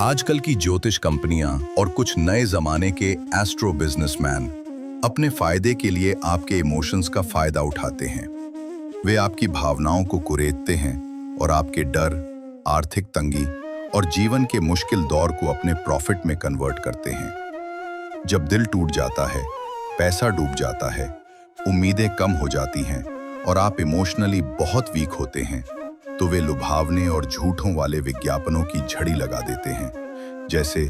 आजकल की ज्योतिष कंपनियां और कुछ नए जमाने के एस्ट्रो बिजनेसमैन अपने फायदे के लिए आपके इमोशंस का फायदा उठाते हैं। वे आपकी भावनाओं को कुरेदते हैं और आपके डर, आर्थिक तंगी और जीवन के मुश्किल दौर को अपने प्रॉफिट में कन्वर्ट करते हैं। जब दिल टूट जाता है, पैसा डूब जाता है, उम्मीदें कम हो जाती हैं और आप इमोशनली बहुत वीक होते हैं, तो वे लुभावने और झूठों वाले विज्ञापनों की झड़ी लगा देते हैं, जैसे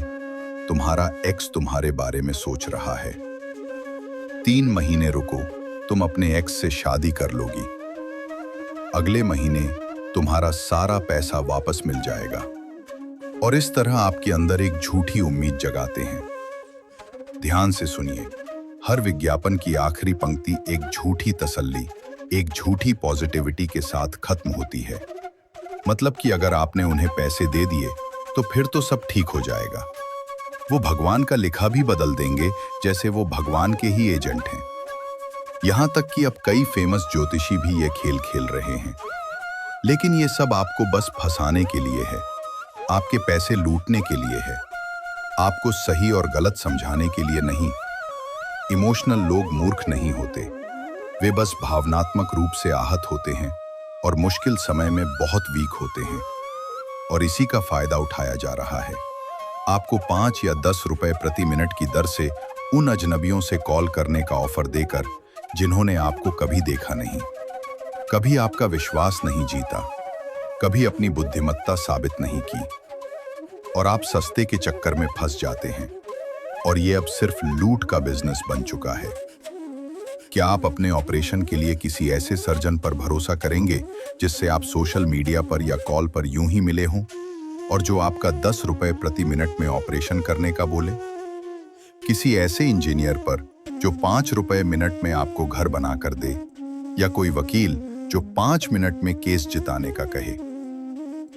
तुम्हारा एक्स तुम्हारे बारे में सोच रहा है, 3 महीने रुको, तुम अपने एक्स से शादी कर लोगी, अगले महीने तुम्हारा सारा पैसा वापस मिल जाएगा। और इस तरह आपके अंदर एक झूठी उम्मीद जगाते हैं। ध्यान से सुनिए, हर विज्ञापन की आखिरी पंक्ति एक झूठी तसल्ली, एक झूठी पॉजिटिविटी के साथ खत्म होती है। मतलब कि अगर आपने उन्हें पैसे दे दिए तो फिर तो सब ठीक हो जाएगा। वो भगवान का लिखा भी बदल देंगे, जैसे वो भगवान के ही एजेंट हैं। यहां तक कि अब कई फेमस ज्योतिषी भी ये खेल खेल रहे हैं। लेकिन ये सब आपको बस फंसाने के लिए है, आपके पैसे लूटने के लिए है, आपको सही और गलत समझाने के लिए नहीं। इमोशनल लोग मूर्ख नहीं होते, वे बस भावनात्मक रूप से आहत होते हैं और मुश्किल समय में बहुत वीक होते हैं। और इसी का फायदा उठाया जा रहा है। आपको 5 या 10 रुपए प्रति मिनट की दर से उन अजनबियों से कॉल करने का ऑफर देकर जिन्होंने आपको कभी देखा नहीं, कभी आपका विश्वास नहीं जीता, कभी अपनी बुद्धिमत्ता साबित नहीं की, और आप सस्ते के चक्कर में फंस जाते हैं। और ये अब सिर्फ लूट का बिजनेस बन चुका है। क्या आप अपने ऑपरेशन के लिए किसी ऐसे सर्जन पर भरोसा करेंगे जिससे आप सोशल मीडिया पर या कॉल पर यूं ही मिले हों और जो आपका 10 रुपए प्रति मिनट में ऑपरेशन करने का बोले? किसी ऐसे इंजीनियर पर जो 5 रुपए मिनट में आपको घर बना कर दे, या कोई वकील जो 5 मिनट में केस जिताने का कहे?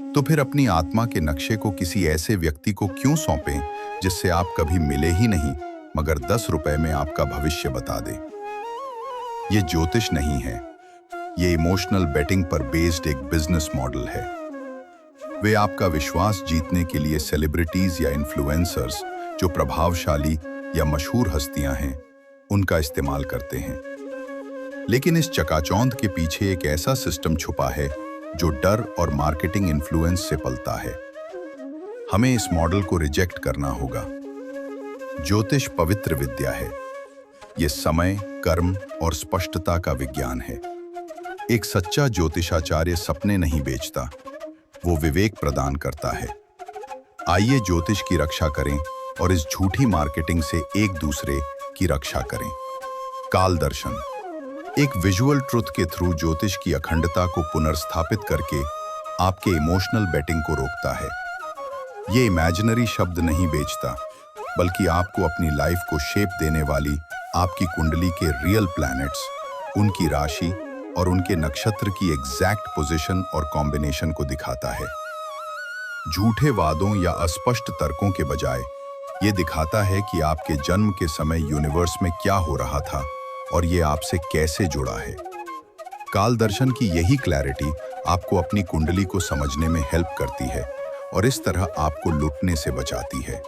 तो फिर अपनी आत्मा के नक्शे को किसी ऐसे व्यक्ति को क्यों सौंपें जिससे आप कभी मिले ही नहीं, मगर 10 रुपए में आपका भविष्य बता दे? ये ज्योतिष नहीं है, ये इमोशनल बेटिंग पर बेस्ड एक बिजनेस मॉडल है। वे आपका विश्वास जीतने के लिए सेलिब्रिटीज या इन्फ्लुएंसर्स जो प्रभावशाली या मशहूर हस्तियां हैं, उनका इस्तेमाल करते हैं। लेकिन इस चकाचौंध के पीछे एक ऐसा सिस्टम छुपा है जो डर और मार्केटिंग इन्फ्लुएंस से पलता है। हमें इस मॉडल को रिजेक्ट करना होगा। ज्योतिष पवित्र विद्या है। ये समय, कर्म और स्पष्टता का विज्ञान है। एक सच्चा ज्योतिषाचार्य सपने नहीं बेचता, वो विवेक प्रदान करता है। आइए ज्योतिष की रक्षा करें और इस झूठी मार्केटिंग से एक दूसरे की रक्षा करें। काल दर्शन एक विजुअल ट्रुथ के थ्रू ज्योतिष की अखंडता को पुनर्स्थापित करके आपके इमोशनल बेटिंग को रोकता है। ये इमेजिनरी शब्द नहीं बेचता, बल्कि आपको अपनी लाइफ को शेप देने वाली आपकी कुंडली के रियल प्लैनेट्स, उनकी राशि और उनके नक्षत्र की एग्जैक्ट पोजीशन और कॉम्बिनेशन को दिखाता है। झूठे वादों या अस्पष्ट तर्कों के बजाय ये दिखाता है कि आपके जन्म के समय यूनिवर्स में क्या हो रहा था और ये आपसे कैसे जुड़ा है। काल दर्शन की यही क्लैरिटी आपको अपनी कुंडली को समझने में हेल्प करती है और इस तरह आपको लुटने से बचाती है।